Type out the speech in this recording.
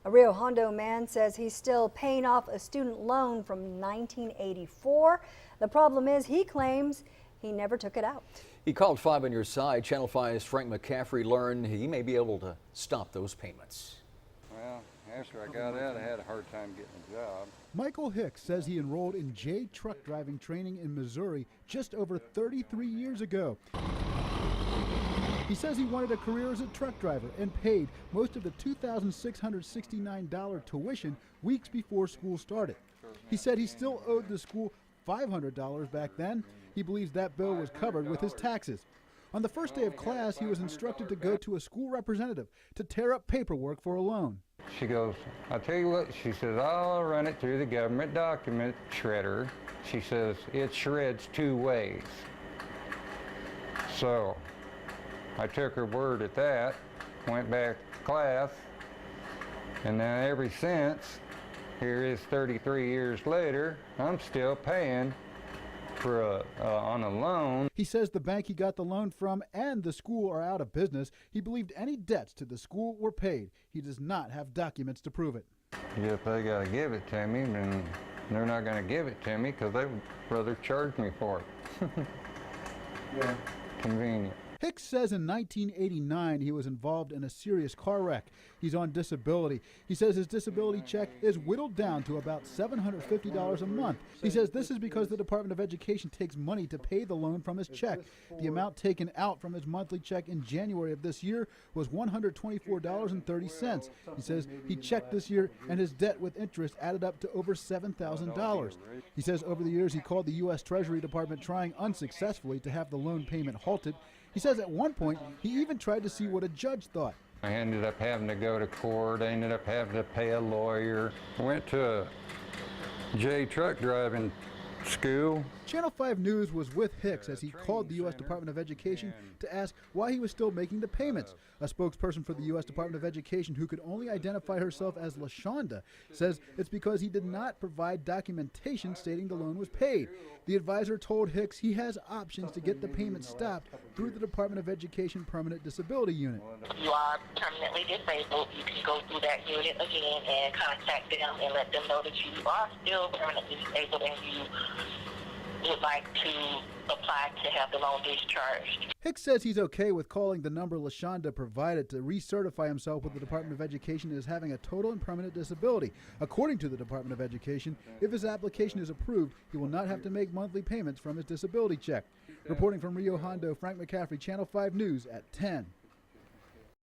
A Rio Hondo man says he's still paying off a student loan from 1984. The problem is, he claims he never took it out. He called 5 on your side. Channel 5's Frank McCaffrey learned he may be able to stop those payments. Well, after I got out, I had a hard time getting a job. Michael Hicks says he enrolled in J truck driving training in Missouri just over 33 years ago. He says he wanted a career as a truck driver and paid most of the $2,669 tuition weeks before school started. He said he still owed the school $500 back then. He believes that bill was covered with his taxes. On the first day of class, he was instructed to go to a school representative to tear up paperwork for a loan. She goes, I'll tell you what, she says, I'll run it through the government document shredder. She says, it shreds 2 ways. So I took her word at that, went back to class, and then ever since, here is 33 years later, I'm still paying for on a loan. He says the bank he got the loan from and the school are out of business. He believed any debts to the school were paid. He does not have documents to prove it. If they got to give it to me, then they're not going to give it to me because they would rather charge me for it. Yeah. Convenient. Hicks says in 1989 he was involved in a serious car wreck. He's on disability. He says his disability check is whittled down to about $750 a month. He says this is because the Department of Education takes money to pay the loan from his check. The amount taken out from his monthly check in January of this year was $124.30. He says he checked this year and his debt with interest added up to over $7,000. He says over the years he called the U.S. Treasury Department trying unsuccessfully to have the loan payment halted. He says at one point he even tried to see what a judge thought. I ended up having to go to court. I ended up having to pay a lawyer. Went to a J truck driving school. Channel 5 News was with Hicks as he called the U.S. Department of Education to ask why he was still making the payments. A spokesperson for the U.S. Department of Education, who could only identify herself as LaShonda, says it's because he did not provide documentation stating the loan was paid. The advisor told Hicks he has options to get the payment stopped through the Department of Education Permanent Disability Unit. If you are permanently disabled, you can go through that unit again and contact them and let them know that you are still permanently disabled and you would like to apply to have the loan discharged. Hicks says he's okay with calling the number LaShonda provided to recertify himself with the Department of Education as having a total and permanent disability. According to the Department of Education, if his application is approved, he will not have to make monthly payments from his disability check. Reporting from Rio Hondo, Frank McCaffrey, Channel 5 News at 10.